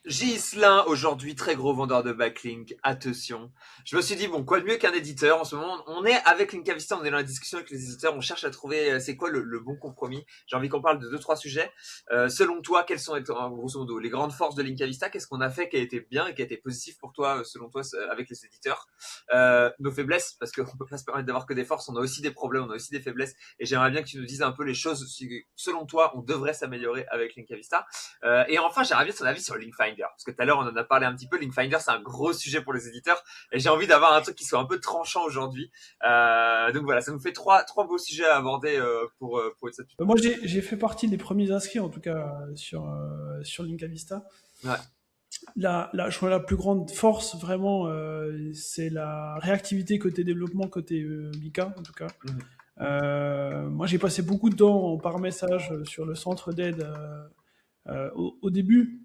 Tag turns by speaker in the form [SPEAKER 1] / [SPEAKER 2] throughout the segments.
[SPEAKER 1] Ghislain, aujourd'hui très gros vendeur de backlink, attention. Je me suis dit, bon, quoi de mieux qu'un éditeur en ce moment. On est avec Linkavista, on est dans la discussion avec les éditeurs, on cherche à trouver c'est quoi le bon compromis. J'ai envie qu'on parle de deux, trois sujets. Selon toi, quelles sont grosso modo les grandes forces de Linkavista? Qu'est-ce qu'on a fait qui a été bien et qui a été positif pour toi, selon toi, avec les éditeurs? Nos faiblesses, parce qu'on peut pas se permettre d'avoir que des forces, on a aussi des problèmes, on a aussi des faiblesses. Et j'aimerais bien que tu nous dises un peu les choses, selon toi, on devrait s'améliorer avec Linkavista. Et enfin, j'aimerais bien ton avis sur Linkfinder. Parce que tout à l'heure, on en a parlé un petit peu. Linkfinder, c'est un gros sujet pour les éditeurs. Et j'ai envie d'avoir un truc qui soit un peu tranchant aujourd'hui. Donc voilà, ça nous fait trois beaux sujets à aborder pour cette.
[SPEAKER 2] Moi, j'ai fait partie des premiers inscrits, en tout cas, sur Linkavista.
[SPEAKER 1] Ouais,
[SPEAKER 2] Je crois la plus grande force, vraiment, c'est la réactivité côté développement, côté Mika, en tout cas.
[SPEAKER 1] mhm,
[SPEAKER 2] Moi, j'ai passé beaucoup de temps par message sur le centre d'aide au début.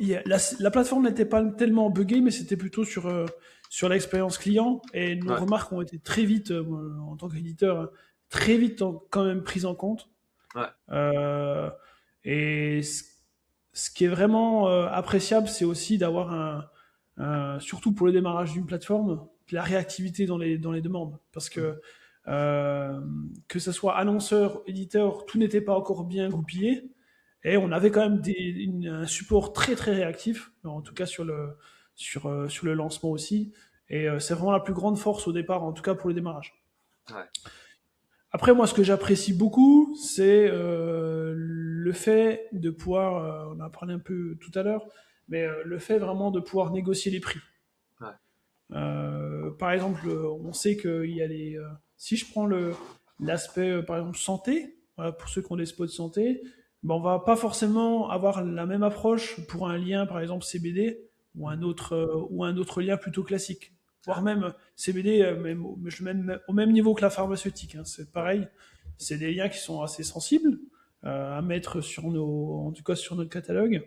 [SPEAKER 2] La plateforme n'était pas tellement buggée, mais c'était plutôt sur l'expérience client. Et nos
[SPEAKER 1] ouais,
[SPEAKER 2] remarques ont été très vite, en tant qu'éditeur, très vite quand même prises en compte.
[SPEAKER 1] ouais,
[SPEAKER 2] Euh, et ce qui est vraiment appréciable, c'est aussi d'avoir surtout pour le démarrage d'une plateforme, la réactivité dans les demandes. Parce que ce soit annonceur, éditeur, tout n'était pas encore bien goupillé. Et on avait quand même un support très très réactif, en tout cas sur le lancement aussi. Et c'est vraiment la plus grande force au départ, en tout cas pour le démarrage.
[SPEAKER 1] ouais.
[SPEAKER 2] Après, moi, ce que j'apprécie beaucoup, c'est le fait de pouvoir, on en a parlé un peu tout à l'heure, mais le fait vraiment de pouvoir négocier les prix.
[SPEAKER 1] Ouais.
[SPEAKER 2] Par exemple, on sait qu'il y a si je prends l'aspect, par exemple, santé, voilà, pour ceux qui ont des spots de santé, ben, on va pas forcément avoir la même approche pour un lien, par exemple, CBD,
[SPEAKER 1] Mhm.
[SPEAKER 2] ou un autre lien plutôt classique. Voire
[SPEAKER 1] Ouais,
[SPEAKER 2] même CBD, même au même niveau que la pharmaceutique. Hein, c'est
[SPEAKER 1] ouais,
[SPEAKER 2] pareil. C'est des liens qui sont assez sensibles à mettre en tout cas sur notre catalogue.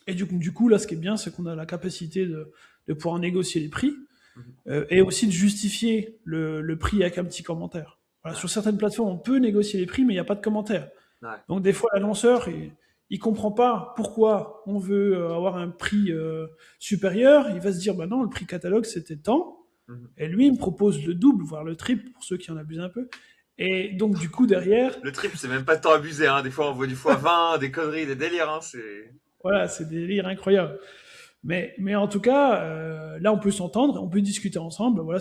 [SPEAKER 2] Et du coup, là, ce qui est bien, c'est qu'on a la capacité de pouvoir négocier les prix
[SPEAKER 1] mhm,
[SPEAKER 2] et aussi de justifier le prix avec un petit commentaire. Voilà,
[SPEAKER 1] ouais,
[SPEAKER 2] sur certaines plateformes, on peut négocier les prix, mais il n'y a pas de commentaire.
[SPEAKER 1] ouais,
[SPEAKER 2] Donc des fois, l'annonceur, il comprend pas pourquoi on veut avoir un prix supérieur. Il va se dire, bah non, le prix catalogue, c'était tant.
[SPEAKER 1] mhm.
[SPEAKER 2] Et lui, il me propose le double, voire le triple, pour ceux qui en abusent un peu. Et donc, du coup, derrière,
[SPEAKER 1] Le triple, c'est même pas de temps abusé, hein. Des fois, on voit du x20, des conneries, des délires, hein. C'est.
[SPEAKER 2] voilà, c'est des délires incroyables. Mais en tout cas, là, on peut s'entendre, on peut discuter ensemble. Voilà,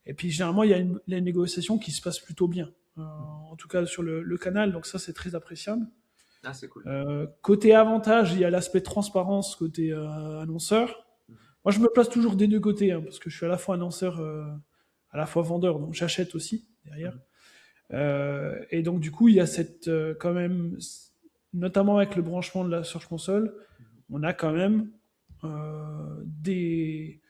[SPEAKER 2] et puis généralement, il y a une négociation qui se passe plutôt bien. En tout cas sur le canal, donc ça c'est très appréciable.
[SPEAKER 1] Ah, c'est cool.
[SPEAKER 2] Côté avantage, il y a l'aspect transparence côté annonceur.
[SPEAKER 1] Mhm,
[SPEAKER 2] Moi, je me place toujours des deux côtés, hein, parce que je suis à la fois annonceur, à la fois vendeur, donc j'achète aussi derrière.
[SPEAKER 1] mhm.
[SPEAKER 2] Et donc du coup, il y a cette quand même, notamment avec le branchement de la Search Console, on a quand même des,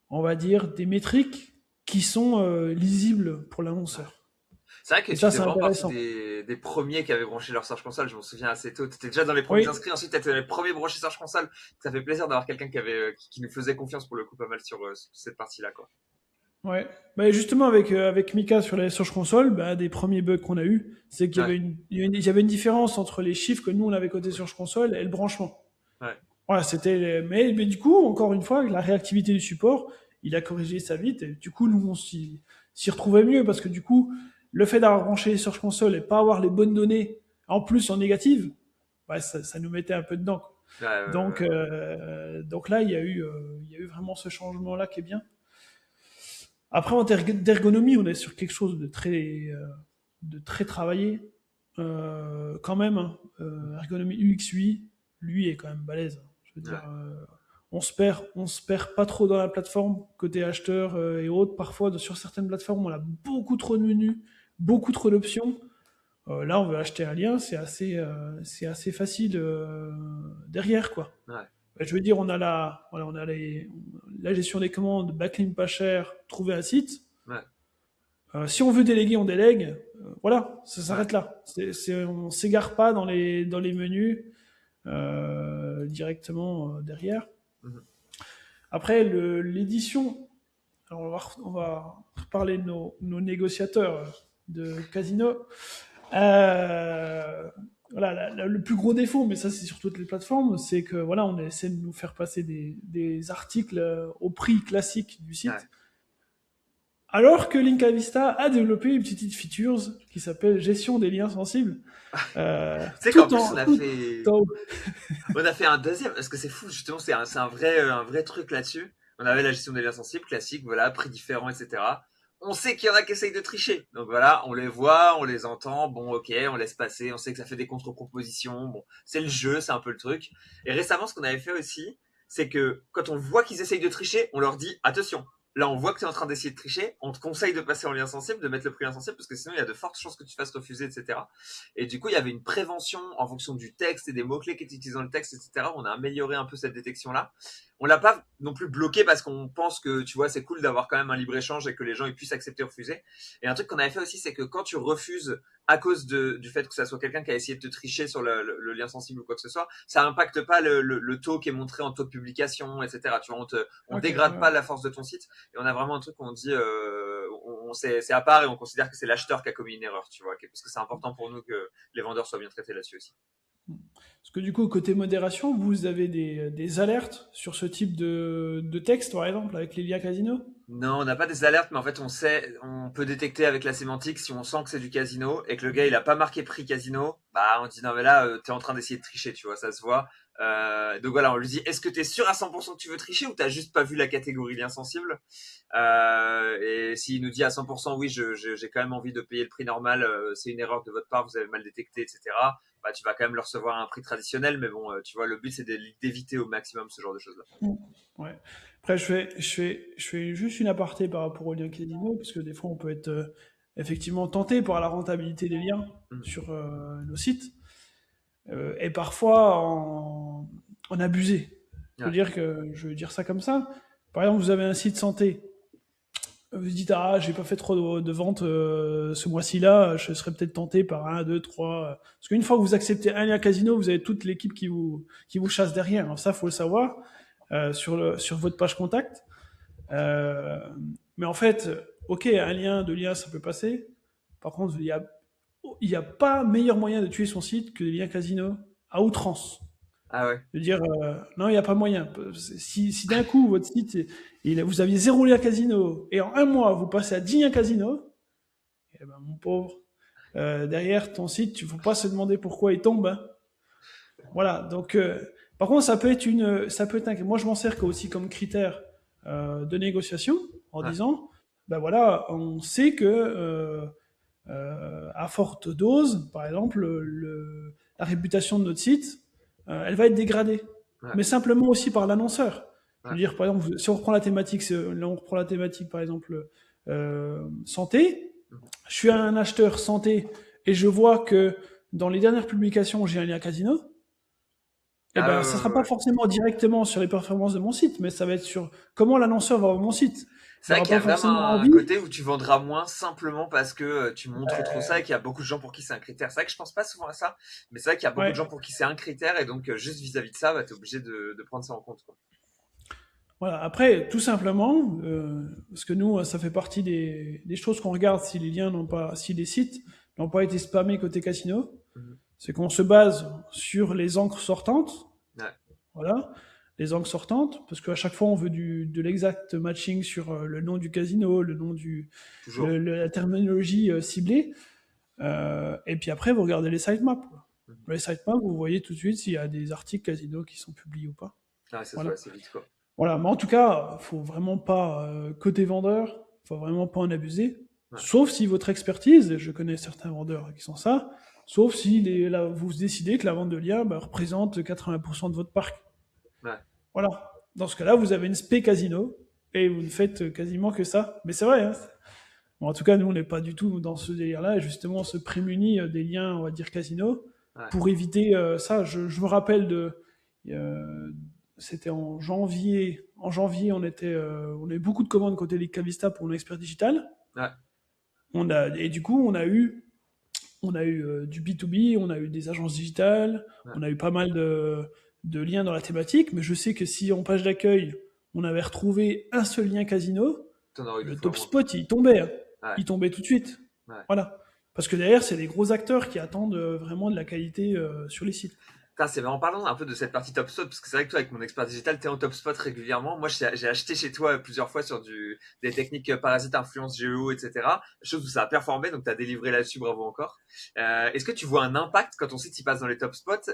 [SPEAKER 2] on va dire, des métriques qui sont lisibles pour
[SPEAKER 1] Ouais.
[SPEAKER 2] l'annonceur.
[SPEAKER 1] C'est vrai que
[SPEAKER 2] Et
[SPEAKER 1] tu
[SPEAKER 2] ça,
[SPEAKER 1] faisais
[SPEAKER 2] c'est
[SPEAKER 1] vraiment partie
[SPEAKER 2] intéressant.
[SPEAKER 1] des premiers qui avaient branché leur Search Console, je m'en souviens assez tôt. Tu étais déjà dans les premiers
[SPEAKER 2] Oui,
[SPEAKER 1] inscrits, ensuite tu étais dans les premiers branchés Search Console. Ça fait plaisir d'avoir quelqu'un qui nous faisait confiance pour le coup pas mal sur cette partie-là, quoi.
[SPEAKER 2] ouais. Bah, justement, avec Mika sur la Search Console, bah, des premiers bugs qu'on a eu, c'est qu'il y
[SPEAKER 1] Ouais,
[SPEAKER 2] avait il y avait une différence entre les chiffres que nous on avait côté Search Console et le branchement.
[SPEAKER 1] ouais,
[SPEAKER 2] Voilà, mais du coup, encore une fois, avec la réactivité du support, il a corrigé ça vite, et du coup, nous, on s'y retrouvait mieux, parce que du coup, le fait d'avoir branché Search Console et pas avoir les bonnes données, en plus en négative, bah, ça nous mettait un peu dedans, quoi.
[SPEAKER 1] ouais, ouais,
[SPEAKER 2] Donc,
[SPEAKER 1] ouais,
[SPEAKER 2] là, il y a eu vraiment ce changement-là qui est bien. Après, en termes d'ergonomie, on est sur quelque chose de très travaillé, quand même. Hein. Ergonomie UX, lui est quand même balèze. Je veux dire,
[SPEAKER 1] ouais,
[SPEAKER 2] on se perd pas trop dans la plateforme côté acheteur et autres. Parfois, sur certaines plateformes, on a beaucoup trop de menus, beaucoup trop d'options. Là, on veut acheter un lien, c'est assez facile derrière, quoi.
[SPEAKER 1] ouais,
[SPEAKER 2] Je veux dire, voilà, on a la gestion des commandes, backlink pas cher, trouver un site.
[SPEAKER 1] ouais,
[SPEAKER 2] Si on veut déléguer, on délègue. Voilà, ça
[SPEAKER 1] ouais.
[SPEAKER 2] s'arrête là. On s'égare pas dans les menus directement derrière.
[SPEAKER 1] Mhm.
[SPEAKER 2] Après, l'édition. Alors, on va parler de nos négociateurs de Casino. Euh, voilà, le plus gros défaut, mais ça c'est sur toutes les plateformes, c'est que voilà, on essaie de nous faire passer des articles au prix classique du
[SPEAKER 1] Ouais.
[SPEAKER 2] site, alors que Linka Vista a développé une petite feature qui s'appelle gestion des liens sensibles,
[SPEAKER 1] Tu sais qu'en
[SPEAKER 2] tout
[SPEAKER 1] plus,
[SPEAKER 2] en tout en-
[SPEAKER 1] on a fait un deuxième, parce que c'est fou, justement, c'est un vrai truc là-dessus. On avait la gestion des liens sensibles, classique, voilà, prix différents, etc. On sait qu'il y en a qui essayent de tricher. Donc voilà, on les voit, on les entend, bon, ok, on laisse passer, on sait que ça fait des contre-propositions, bon, c'est le jeu, c'est un peu le truc. Et récemment, ce qu'on avait fait aussi, c'est que quand on voit qu'ils essayent de tricher, on leur dit, attention, là, on voit que tu es en train d'essayer de tricher, on te conseille de passer en lien sensible, de mettre le prix insensible, parce que sinon, il y a de fortes chances que tu te fasses refuser, etc. Et du coup, il y avait une prévention en fonction du texte et des mots-clés qui étaient utilisés dans le texte, etc. On a amélioré un peu cette détection-là. On l'a pas non plus bloqué parce qu'on pense que, tu vois, c'est cool d'avoir quand même un libre-échange et que les gens ils puissent accepter ou refuser. Et un truc qu'on avait fait aussi, c'est que quand tu refuses à cause du fait que ça soit quelqu'un qui a essayé de te tricher sur le lien sensible ou quoi que ce soit, ça impacte pas le taux qui est montré en taux de publication, etc. Tu vois, on
[SPEAKER 2] Ok,
[SPEAKER 1] dégrade
[SPEAKER 2] ouais.
[SPEAKER 1] pas la force de ton site. Et on a vraiment un truc où on dit, c'est à part et on considère que c'est l'acheteur qui a commis une erreur, tu vois, parce que c'est important pour nous que les vendeurs soient bien traités là-dessus aussi.
[SPEAKER 2] Parce que du coup, côté modération, vous avez des alertes sur ce type de texte, par exemple, avec les liens casino?
[SPEAKER 1] Non, on n'a pas des alertes, mais en fait, on peut détecter avec la sémantique si on sent que c'est du casino et que le gars il a pas marqué prix casino, bah on dit non mais là t'es en train d'essayer de tricher, tu vois, ça se voit. Donc voilà, on lui dit est-ce que t'es sûr à 100% que tu veux tricher ou t'as juste pas vu la catégorie lien sensible? Et s'il nous dit à 100% oui, j'ai quand même envie de payer le prix normal, c'est une erreur de votre part, vous avez mal détecté, etc. Bah tu vas quand même le recevoir à un prix traditionnel, mais bon, tu vois, le but c'est d'éviter au maximum ce genre de choses-là.
[SPEAKER 2] Mm. Ouais. Après, je fais juste une aparté par rapport aux liens casino, parce que des fois, on peut être effectivement tenté par la rentabilité des liens
[SPEAKER 1] Mm.
[SPEAKER 2] sur nos sites, et parfois en abuser.
[SPEAKER 1] Ouais.
[SPEAKER 2] Je veux dire ça comme ça. Par exemple, vous avez un site santé. Vous dites, ah, j'ai pas fait trop de ventes ce mois-ci-là, je serais peut-être tenté par un, deux, trois. Parce qu'une fois que vous acceptez un lien casino, vous avez toute l'équipe qui vous chasse derrière. Alors ça, faut le savoir sur votre page contact. Euh, mais en fait, ok, un lien, deux liens, ça peut passer. Par contre, il y a pas meilleur moyen de tuer son site que les liens casino à outrance.
[SPEAKER 1] Ah ouais.
[SPEAKER 2] De dire non, il n'y a pas moyen. Si d'un coup votre site, vous aviez zéro lien casino et en un mois vous passez à 10 liens casino, eh ben, mon pauvre, derrière ton site, il ne faut pas se demander pourquoi il tombe, hein. Voilà. Donc, par contre, moi je m'en sers aussi comme critère de négociation en
[SPEAKER 1] Ouais.
[SPEAKER 2] disant, ben voilà, on sait que à forte dose, par exemple, la réputation de notre site, elle va être dégradée.
[SPEAKER 1] Ouais.
[SPEAKER 2] Mais simplement aussi par l'annonceur. Je
[SPEAKER 1] Ouais.
[SPEAKER 2] veux dire, par exemple, si on reprend la thématique, par exemple, santé,
[SPEAKER 1] Mhm.
[SPEAKER 2] je suis un acheteur santé et je vois que dans les dernières publications, j'ai un lien casino, eh
[SPEAKER 1] Ah
[SPEAKER 2] ben,
[SPEAKER 1] ouais,
[SPEAKER 2] ça
[SPEAKER 1] ouais,
[SPEAKER 2] sera
[SPEAKER 1] ouais,
[SPEAKER 2] pas
[SPEAKER 1] ouais.
[SPEAKER 2] forcément directement sur les performances de mon site, mais ça va être sur comment l'annonceur va voir mon site. Il
[SPEAKER 1] C'est vrai
[SPEAKER 2] n'aura
[SPEAKER 1] qu'il y
[SPEAKER 2] pas
[SPEAKER 1] a même
[SPEAKER 2] forcément
[SPEAKER 1] un
[SPEAKER 2] envie.
[SPEAKER 1] côté où tu vendras moins simplement parce que tu montres trop ça et qu'il y a beaucoup de gens pour qui c'est un critère. C'est vrai que je pense pas souvent à ça, mais c'est vrai qu'il y a beaucoup de
[SPEAKER 2] Ouais,
[SPEAKER 1] gens pour qui c'est un critère et donc juste vis-à-vis de ça, bah, t'es obligé de prendre ça en compte, quoi.
[SPEAKER 2] voilà. Après, tout simplement, parce que nous, ça fait partie des choses qu'on regarde si les sites n'ont pas été spammés côté casino,
[SPEAKER 1] Mhm.
[SPEAKER 2] c'est qu'on se base sur les encres sortantes,
[SPEAKER 1] Ouais,
[SPEAKER 2] voilà, les encres sortantes, parce qu'à chaque fois, on veut de l'exact matching sur le nom du casino, le nom
[SPEAKER 1] toujours.
[SPEAKER 2] la terminologie ciblée, et puis après, vous regardez les sitemaps, quoi.
[SPEAKER 1] Mhm.
[SPEAKER 2] Les sitemaps, vous voyez tout de suite s'il y a des articles casino qui sont publiés ou pas.
[SPEAKER 1] Ouais, ça se voit
[SPEAKER 2] Voilà.
[SPEAKER 1] assez vite, quoi.
[SPEAKER 2] Voilà, mais en tout cas, faut vraiment pas côté vendeur, faut vraiment pas en abuser.
[SPEAKER 1] Ouais,
[SPEAKER 2] Sauf si votre expertise, et je connais certains vendeurs qui sont ça, sauf si vous décidez que la vente de liens représente 80% de votre parc.
[SPEAKER 1] ouais,
[SPEAKER 2] Voilà. Dans ce cas-là, vous avez une spé casino et vous ne faites quasiment que ça. Mais c'est vrai, hein. Bon, en tout cas, nous, on n'est pas du tout dans ce délire-là. Et justement, on se prémunit des liens, on va dire, casino
[SPEAKER 1] ouais.
[SPEAKER 2] pour éviter ça. Je me rappelle euh, c'était en janvier. En janvier, on a eu beaucoup de commandes côté Ligue Vista pour l'expert digital.
[SPEAKER 1] Ouais.
[SPEAKER 2] Et du coup, on a eu du B2B, on a eu des agences digitales,
[SPEAKER 1] Ouais.
[SPEAKER 2] on a eu pas mal de liens dans la thématique. Mais je sais que si en page d'accueil, on avait retrouvé un seul lien casino,
[SPEAKER 1] T'en aurais eu deux
[SPEAKER 2] le
[SPEAKER 1] fois
[SPEAKER 2] top
[SPEAKER 1] moins.
[SPEAKER 2] spot, il tombait, hein.
[SPEAKER 1] Ouais,
[SPEAKER 2] Il tombait tout de suite.
[SPEAKER 1] ouais.
[SPEAKER 2] Voilà. Parce que derrière, c'est des gros acteurs qui attendent vraiment de la qualité sur les sites.
[SPEAKER 1] Putain, c'est marrant, parlons un peu de cette partie top spot, parce que c'est vrai que toi, avec mon expert digital, t'es en top spot régulièrement. Moi, j'ai acheté chez toi plusieurs fois sur des techniques parasites, influence, géo, etc. Chose où ça a performé, donc t'as délivré là-dessus, bravo encore. Est-ce que tu vois un impact quand ton site y passe dans les top spots,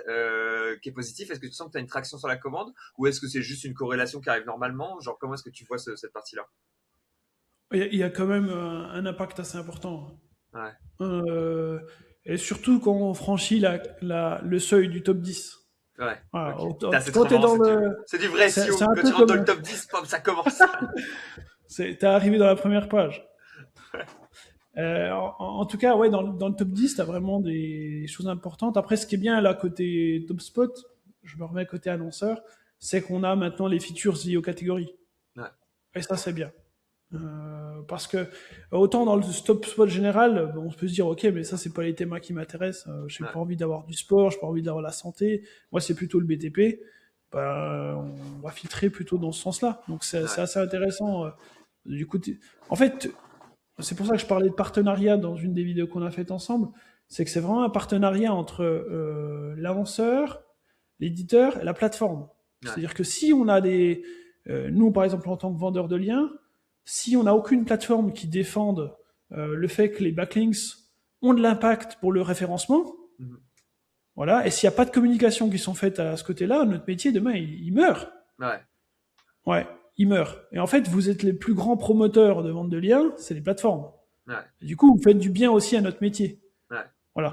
[SPEAKER 1] qui est positif? Est-ce que tu sens que t'as une traction sur la commande? Ou est-ce que c'est juste une corrélation qui arrive normalement? Genre, comment est-ce que tu vois cette partie-là?
[SPEAKER 2] Il y a quand même un impact assez important.
[SPEAKER 1] Ouais,
[SPEAKER 2] Euh, et surtout quand on franchit le seuil du top 10.
[SPEAKER 1] ouais,
[SPEAKER 2] Voilà,
[SPEAKER 1] ok. Putain, c'est
[SPEAKER 2] quand
[SPEAKER 1] trop
[SPEAKER 2] tu es
[SPEAKER 1] marrant,
[SPEAKER 2] dans le.
[SPEAKER 1] c'est du vrai
[SPEAKER 2] C'est
[SPEAKER 1] SEO.
[SPEAKER 2] un
[SPEAKER 1] Quand
[SPEAKER 2] peu
[SPEAKER 1] tu rentres dans le
[SPEAKER 2] comme.
[SPEAKER 1] top 10, pam, ça commence.
[SPEAKER 2] T'es arrivé dans la première page. En tout cas, ouais, dans le top 10, tu as vraiment des choses importantes. Après, ce qui est bien là, côté top spot, je me remets côté annonceur, c'est qu'on a maintenant les features liées aux catégories.
[SPEAKER 1] Ouais,
[SPEAKER 2] Et ça, c'est bien. Parce que autant dans le top spot général, on peut se dire ok, mais ça c'est pas les thémas qui m'intéressent. J'ai
[SPEAKER 1] ouais,
[SPEAKER 2] pas envie d'avoir du sport, j'ai pas envie d'avoir la santé. Moi c'est plutôt le BTP. Ben, on va filtrer plutôt dans ce sens-là. Donc
[SPEAKER 1] ouais,
[SPEAKER 2] c'est assez intéressant. Du coup, en fait, c'est pour ça que je parlais de partenariat dans une des vidéos qu'on a faites ensemble. C'est que c'est vraiment un partenariat entre l'annonceur, l'éditeur et la plateforme.
[SPEAKER 1] ouais,
[SPEAKER 2] C'est-à-dire que si on a nous par exemple en tant que vendeur de liens, si on n'a aucune plateforme qui défende le fait que les backlinks ont de l'impact pour le référencement,
[SPEAKER 1] mhm,
[SPEAKER 2] voilà, et s'il n'y a pas de communication qui sont faites à ce côté-là, notre métier demain il meurt.
[SPEAKER 1] ouais,
[SPEAKER 2] Ouais, il meurt. Et en fait, vous êtes les plus grands promoteurs de vente de liens, c'est les plateformes.
[SPEAKER 1] ouais,
[SPEAKER 2] Et du coup, vous faites du bien aussi à notre métier.
[SPEAKER 1] ouais.
[SPEAKER 2] Voilà.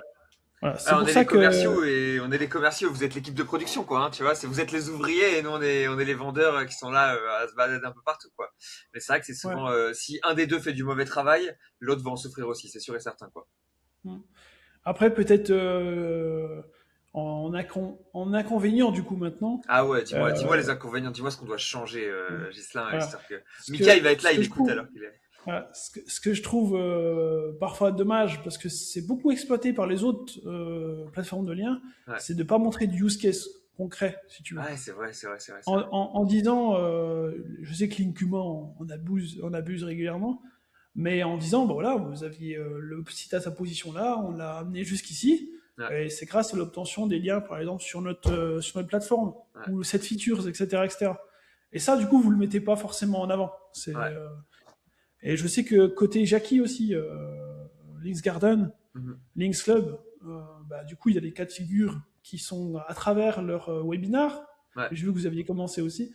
[SPEAKER 2] Voilà. C'est
[SPEAKER 1] Ah, on
[SPEAKER 2] pour
[SPEAKER 1] est
[SPEAKER 2] ça
[SPEAKER 1] les
[SPEAKER 2] que
[SPEAKER 1] commerciaux et on est les commerciaux. Vous êtes l'équipe de production, quoi. Hein, tu vois, vous êtes les ouvriers et nous on est les vendeurs qui sont là à se balader un peu partout, quoi. Mais c'est vrai que c'est
[SPEAKER 2] ouais.
[SPEAKER 1] souvent si un des deux fait du mauvais travail, l'autre va en souffrir aussi, c'est sûr et certain, quoi.
[SPEAKER 2] Mm. Après, peut-être en inconvénient du coup maintenant.
[SPEAKER 1] Ah ouais,
[SPEAKER 2] euh,
[SPEAKER 1] dis-moi les inconvénients, dis-moi ce qu'on doit changer, Ghislain.
[SPEAKER 2] voilà.
[SPEAKER 1] J'espère que
[SPEAKER 2] Ce
[SPEAKER 1] Mika il
[SPEAKER 2] que,
[SPEAKER 1] va être
[SPEAKER 2] ce
[SPEAKER 1] là,
[SPEAKER 2] que
[SPEAKER 1] il
[SPEAKER 2] je
[SPEAKER 1] écoute
[SPEAKER 2] trouve,
[SPEAKER 1] alors qu'il est.
[SPEAKER 2] voilà, ce que je trouve parfois dommage, parce que c'est beaucoup exploité par les autres plateformes de liens,
[SPEAKER 1] Ouais,
[SPEAKER 2] c'est de pas montrer du use case concret, si tu veux.
[SPEAKER 1] ouais, c'est vrai, c'est vrai, c'est vrai, c'est
[SPEAKER 2] En,
[SPEAKER 1] vrai.
[SPEAKER 2] en disant, je sais que Linkuma on abuse régulièrement, mais en disant, bon voilà, vous aviez le site à sa position là, on l'a amené jusqu'ici,
[SPEAKER 1] Ouais,
[SPEAKER 2] et c'est grâce à l'obtention des liens, par exemple, sur notre plateforme,
[SPEAKER 1] ouais,
[SPEAKER 2] ou cette features, etc., etc. Et ça, du coup, vous le mettez pas forcément en avant.
[SPEAKER 1] ouais.
[SPEAKER 2] Et je sais que côté Jackie aussi, Links Garden,
[SPEAKER 1] Mhm.
[SPEAKER 2] Links Club, bah, du coup, il y a des cas de figure qui sont à travers leur webinar.
[SPEAKER 1] Ouais.
[SPEAKER 2] J'ai vu que vous aviez commencé aussi,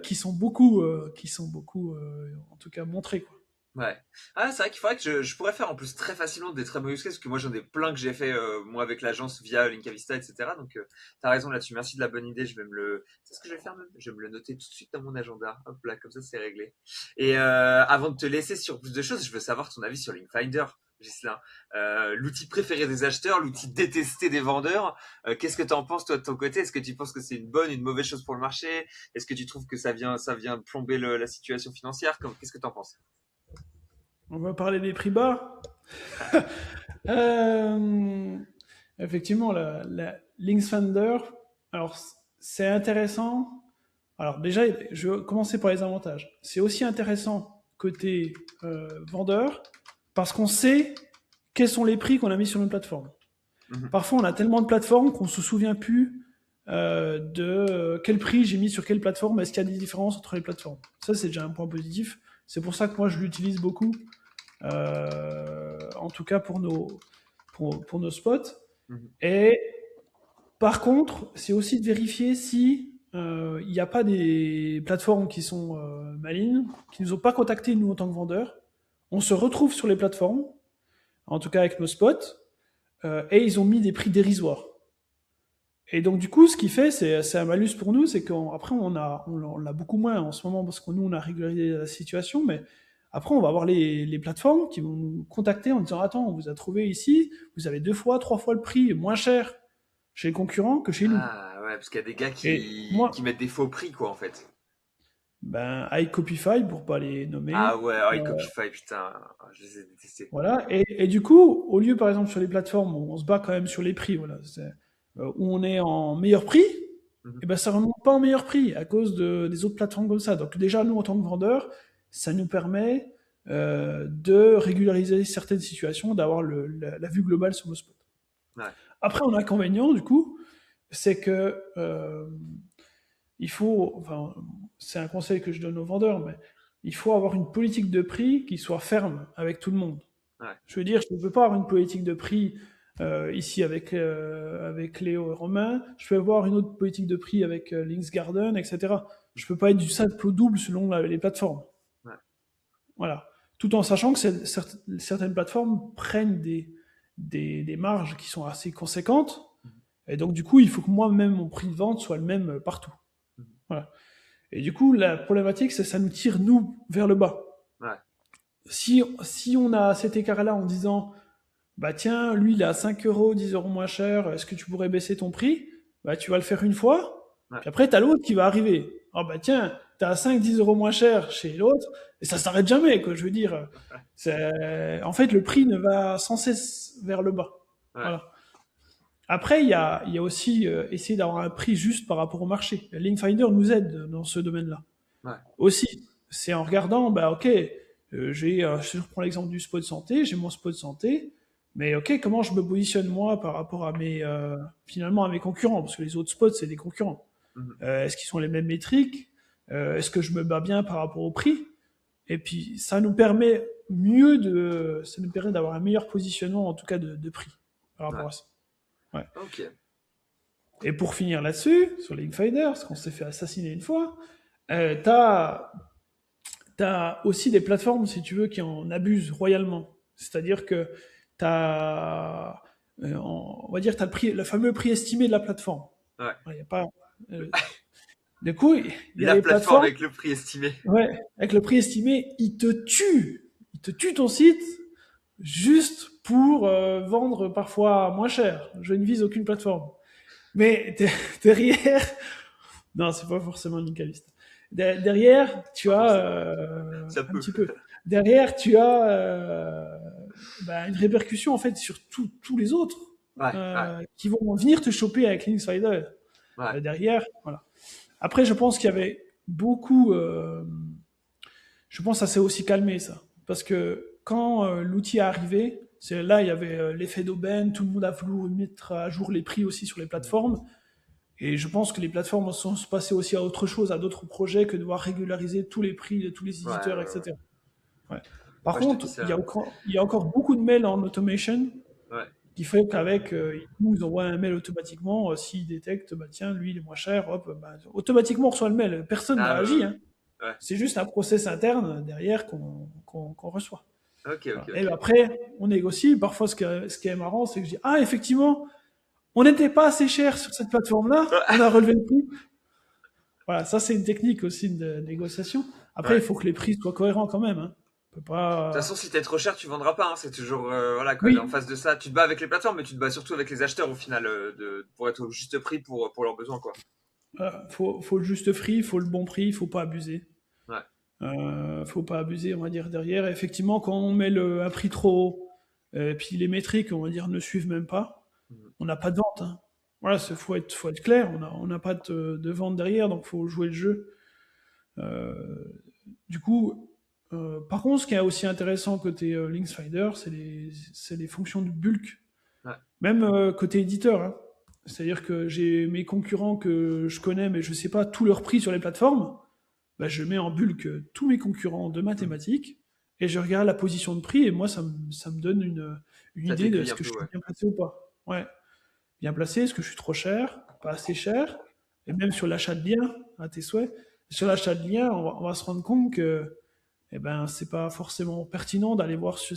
[SPEAKER 2] qui sont beaucoup, en tout cas, montrés, quoi.
[SPEAKER 1] Ouais. Ah, c'est vrai qu'il faudrait que je pourrais faire en plus très facilement des très bons use cases, parce que moi j'en ai plein que j'ai fait moi avec l'agence via Linkavista, etc. Donc t'as raison là-dessus, merci de la bonne idée, je vais me le. C'est ce que je vais faire même. Je vais me le noter tout de suite dans mon agenda. Hop là, comme ça c'est réglé. Et avant de te laisser sur plus de choses, je veux savoir ton avis sur Linkfinder, Ghislain. L'outil préféré des acheteurs, l'outil détesté des vendeurs. Qu'est-ce que tu en penses toi de ton côté? Est-ce que tu penses que c'est une bonne, une mauvaise chose pour le marché? Est-ce que tu trouves que ça vient plomber la situation financière? Qu'est-ce que tu en penses?
[SPEAKER 2] On va parler des prix bas. Euh, Effectivement, la Linksfinder, alors c'est intéressant. Alors déjà, je vais commencer par les avantages. C'est aussi intéressant côté vendeur parce qu'on sait quels sont les prix qu'on a mis sur une plateforme.
[SPEAKER 1] Mhm.
[SPEAKER 2] Parfois, on a tellement de plateformes qu'on se souvient plus de quel prix j'ai mis sur quelle plateforme. Est-ce qu'il y a des différences entre les plateformes? Ça, c'est déjà un point positif. C'est pour ça que moi, je l'utilise beaucoup, en tout cas pour nos spots.
[SPEAKER 1] Mhm.
[SPEAKER 2] Et par contre, c'est aussi de vérifier si il n'y a pas des plateformes qui sont malignes, qui nous ont pas contactés nous en tant que vendeurs. On se retrouve sur les plateformes, en tout cas avec nos spots, et ils ont mis des prix dérisoires. Et donc du coup, ce qui fait, c'est un malus pour nous, c'est qu'après on l'a beaucoup moins en ce moment parce que nous on a régularisé la situation, mais après on va avoir les plateformes qui vont nous contacter en disant attends, on vous a trouvé ici, vous avez 2 fois, 3 fois le prix moins cher chez les concurrents que chez nous.
[SPEAKER 1] Ah ouais, parce qu'il y a des gars
[SPEAKER 2] Et
[SPEAKER 1] qui
[SPEAKER 2] moi,
[SPEAKER 1] mettent des faux prix, quoi, en fait.
[SPEAKER 2] ben, iCopify, pour pas les
[SPEAKER 1] Ah
[SPEAKER 2] nommer,
[SPEAKER 1] ouais, oh, Copify, putain, je les ai détestés.
[SPEAKER 2] voilà. Et du coup, au lieu, par exemple, sur les plateformes où on se bat quand même sur les prix, voilà, où on est en meilleur prix,
[SPEAKER 1] Mhm.
[SPEAKER 2] et ben ça remonte pas en meilleur prix à cause des autres plateformes comme ça. Donc déjà, nous, en tant que vendeurs, ça nous permet de régulariser certaines situations, d'avoir la vue globale sur le spot.
[SPEAKER 1] Ouais.
[SPEAKER 2] Après, un inconvénient, du coup, c'est que il faut, enfin, c'est un conseil que je donne aux vendeurs, mais il faut avoir une politique de prix qui soit ferme avec tout le monde.
[SPEAKER 1] Ouais.
[SPEAKER 2] Je veux dire, je ne peux pas avoir une politique de prix ici avec Léo et Romain, je peux avoir une autre politique de prix avec Links Garden, etc. Je peux pas être du simple au double selon les plateformes.
[SPEAKER 1] Ouais.
[SPEAKER 2] Voilà. Tout en sachant que certaines plateformes prennent des marges qui sont assez conséquentes. Et donc, du coup, il faut que moi-même, mon prix de vente soit le même partout. Voilà. Et du coup, la problématique, c'est que ça nous tire, nous, vers le bas.
[SPEAKER 1] Ouais.
[SPEAKER 2] Si on a cet écart-là en disant, bah tiens, lui, il est à 5 euros, 10 euros moins cher, est-ce que tu pourrais baisser ton prix? Bah, tu vas le faire une fois,
[SPEAKER 1] Ouais.
[SPEAKER 2] puis après, t'as l'autre qui va arriver. Ah bah tiens, t'as 5, 10 euros moins cher chez l'autre, et ça s'arrête jamais, quoi, je veux dire. En fait, le prix ne va sans cesse vers le bas.
[SPEAKER 1] Ouais.
[SPEAKER 2] Voilà. Après, il y a aussi essayer d'avoir un prix juste par rapport au marché. Linkfinder nous aide dans ce domaine-là.
[SPEAKER 1] Ouais.
[SPEAKER 2] Aussi, c'est en regardant, bah ok, je reprends l'exemple du spot santé, j'ai mon spot santé, mais ok, comment je me positionne moi par rapport à finalement à mes concurrents, parce que les autres spots c'est des concurrents. Est-ce qu'ils sont les mêmes métriques? Est-ce que je me bats bien par rapport au prix? Et puis ça nous permet ça nous permet d'avoir un meilleur positionnement en tout cas de prix par rapport à ça. Ouais.
[SPEAKER 1] Ok.
[SPEAKER 2] Et pour finir là-dessus, sur Linkfinder, parce qu'on s'est fait assassiner une fois, t'as aussi des plateformes, si tu veux, qui en abusent royalement. C'est-à-dire que t'as, on va dire, t'as le fameux prix estimé de la plateforme.
[SPEAKER 1] Ouais.
[SPEAKER 2] Y a pas, euh, du coup, il y a
[SPEAKER 1] La
[SPEAKER 2] des
[SPEAKER 1] plateforme
[SPEAKER 2] plateformes,
[SPEAKER 1] avec le prix estimé.
[SPEAKER 2] ouais, avec le prix estimé, ils te tuent. Ils te tuent ton site juste pour vendre parfois moins cher. Je ne vise aucune plateforme. Mais derrière, non, c'est pas forcément Linkavista. Derrière, tu
[SPEAKER 1] Pas
[SPEAKER 2] as
[SPEAKER 1] forcément. Ça
[SPEAKER 2] un
[SPEAKER 1] peut.
[SPEAKER 2] petit peu. Derrière, tu as une répercussion en fait sur tous les autres
[SPEAKER 1] Ouais. Ouais.
[SPEAKER 2] qui vont venir te choper avec Linkspider.
[SPEAKER 1] Ouais.
[SPEAKER 2] Derrière, voilà. Après, je pense qu'il y avait beaucoup. Je pense que ça s'est aussi calmé ça, parce que quand l'outil est arrivé, c'est là il y avait l'effet d'aubaine, tout le monde a voulu mettre à jour les prix aussi sur les plateformes. Et je pense que les plateformes sont passées aussi à autre chose, à d'autres projets que de devoir régulariser tous les prix de tous les
[SPEAKER 1] Ouais.
[SPEAKER 2] éditeurs,
[SPEAKER 1] Ouais.
[SPEAKER 2] etc. Ouais. Par
[SPEAKER 1] Moi, je te dis
[SPEAKER 2] contre,
[SPEAKER 1] ça.
[SPEAKER 2] il y a encore beaucoup de mails en automation
[SPEAKER 1] Ouais.
[SPEAKER 2] qui fait qu'avec, ils nous envoient un mail automatiquement. S'ils détectent, bah tiens, lui, il est moins cher, hop, bah, automatiquement on reçoit le mail. Personne n'a
[SPEAKER 1] Ah,
[SPEAKER 2] agi. Hein.
[SPEAKER 1] ouais.
[SPEAKER 2] C'est juste un process interne derrière qu'on reçoit.
[SPEAKER 1] Ok, ok,
[SPEAKER 2] Voilà.
[SPEAKER 1] ok.
[SPEAKER 2] Et après, on négocie. Parfois, ce qui est marrant, c'est que je dis, ah, effectivement, on n'était pas assez cher sur cette plateforme-là, on a relevé le prix. Voilà, ça c'est une technique aussi de négociation. Après,
[SPEAKER 1] Ouais.
[SPEAKER 2] il faut que les prix soient cohérents quand même. Hein. On peut
[SPEAKER 1] De toute façon,
[SPEAKER 2] pas.
[SPEAKER 1] si t'es trop cher, tu vendras pas. Hein. C'est toujours voilà quoi. En
[SPEAKER 2] Oui,
[SPEAKER 1] face de ça, tu te bats avec les plateformes, mais tu te bats surtout avec les acheteurs au final pour être au juste prix pour leurs besoins quoi.
[SPEAKER 2] faut le juste prix, faut le bon prix, faut pas abuser.
[SPEAKER 1] Ouais.
[SPEAKER 2] Faut pas abuser, on va dire derrière. Et effectivement, quand on met un prix trop haut, et puis les métriques, on va dire, ne suivent même pas, on n'a pas de vente. Hein. Voilà, faut être clair. On n'a pas de vente derrière, donc faut jouer le jeu. Euh, du coup, par contre, ce qui est aussi intéressant côté Linksfinder, c'est les fonctions de bulk,
[SPEAKER 1] Ouais.
[SPEAKER 2] même côté éditeur. Hein. C'est-à-dire que j'ai mes concurrents que je connais, mais je ne sais pas tous leurs prix sur les plateformes. Bah, je mets en bulk tous mes concurrents de mathématiques et je regarde la position de prix et moi, ça me donne une
[SPEAKER 1] Ça
[SPEAKER 2] idée de
[SPEAKER 1] t'aiguille
[SPEAKER 2] est-ce
[SPEAKER 1] un
[SPEAKER 2] que
[SPEAKER 1] peu,
[SPEAKER 2] je suis
[SPEAKER 1] ouais.
[SPEAKER 2] bien placé ou pas. Ouais, bien placé, est-ce que je suis trop cher, pas assez cher, et même sur l'achat de liens, à tes souhaits. Sur l'achat de liens, on va se rendre compte que eh ben, c'est pas forcément pertinent d'aller voir ce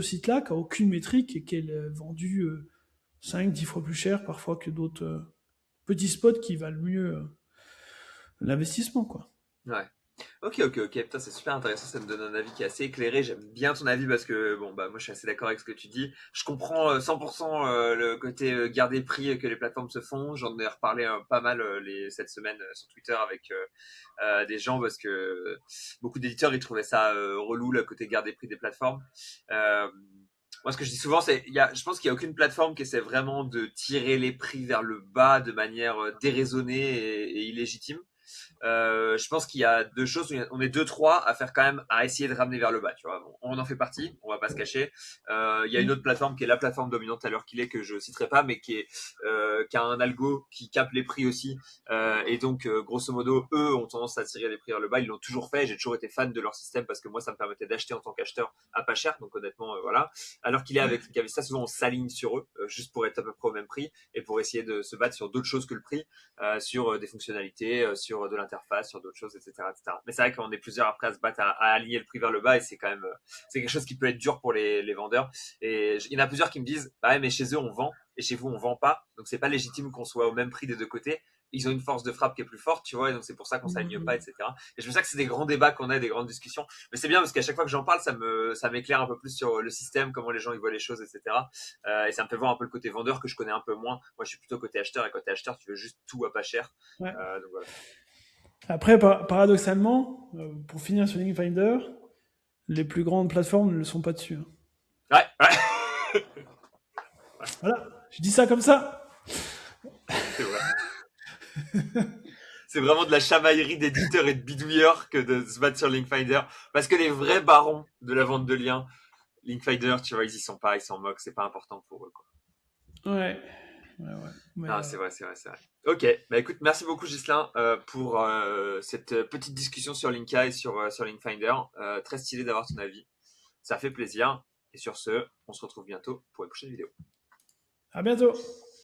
[SPEAKER 2] site-là qui a aucune métrique et qui est vendu 5, 10 fois plus cher parfois que d'autres petits spots qui valent mieux l'investissement, quoi.
[SPEAKER 1] Ouais. Ok, ok, ok. Putain, c'est super intéressant. Ça me donne un avis qui est assez éclairé. J'aime bien ton avis parce que, bon, bah, moi, je suis assez d'accord avec ce que tu dis. Je comprends 100% le côté garder prix que les plateformes se font. J'en ai reparlé pas mal cette semaine sur Twitter avec des gens parce que beaucoup d'éditeurs, ils trouvaient ça relou, le côté garder prix des plateformes. Euh, Moi, ce que je dis souvent, je pense qu'il n'y a aucune plateforme qui essaie vraiment de tirer les prix vers le bas de manière déraisonnée et illégitime. Je pense qu'il y a deux choses, on est deux, trois à faire quand même, à essayer de ramener vers le bas, tu vois. Bon, on en fait partie, on va pas se cacher. Il y a une autre plateforme qui est la plateforme dominante à l'heure qu'il est, que je citerai pas, mais qui a un algo qui capte les prix aussi. Et donc, grosso modo, eux ont tendance à tirer les prix vers le bas. Ils l'ont toujours fait. J'ai toujours été fan de leur système parce que moi, ça me permettait d'acheter en tant qu'acheteur à pas cher. Donc, honnêtement, voilà. Alors qu'il est avec Linkavista, souvent on s'aligne sur eux, juste pour être à peu près au même prix et pour essayer de se battre sur d'autres choses que le prix, sur des fonctionnalités, sur de l'interface, sur d'autres choses, etc., etc. Mais c'est vrai qu'on est plusieurs après à se battre à aligner le prix vers le bas et c'est quand même, c'est quelque chose qui peut être dur pour les vendeurs. Et il y en a plusieurs qui me disent, bah ouais, mais chez eux on vend et chez vous on vend pas, donc c'est pas légitime qu'on soit au même prix des deux côtés. Ils ont une force de frappe qui est plus forte, tu vois, et donc c'est pour ça qu'on s'aligne pas, etc. Et je me sens que c'est des grands débats qu'on a, des grandes discussions. Mais c'est bien parce qu'à chaque fois que j'en parle, ça m'éclaire un peu plus sur le système, comment les gens ils voient les choses, etc. Et ça me fait voir un peu le côté vendeur que je connais un peu moins. Moi, je suis plutôt côté acheteur et côté acheteur, tu veux juste tout à pas cher.
[SPEAKER 2] Ouais.
[SPEAKER 1] Donc voilà.
[SPEAKER 2] Après, paradoxalement, pour finir sur Linkfinder, les plus grandes plateformes ne sont pas dessus. Hein.
[SPEAKER 1] Ouais, ouais.
[SPEAKER 2] Voilà, je dis ça comme ça.
[SPEAKER 1] C'est vrai. C'est vraiment de la chamaillerie d'éditeurs et de bidouilleurs que de se battre sur Linkfinder. Parce que les vrais barons de la vente de liens, Linkfinder, tu vois, ils y sont pas, ils s'en moquent, c'est pas important pour eux, quoi.
[SPEAKER 2] Ouais. Ouais. Mais,
[SPEAKER 1] Ah, c'est vrai, c'est vrai, c'est vrai. Ok, bah écoute, merci beaucoup Ghislain pour cette petite discussion sur Linka et sur Linkfinder. Très stylé d'avoir ton avis. Ça fait plaisir. Et sur ce, on se retrouve bientôt pour une prochaine vidéo.
[SPEAKER 2] à bientôt.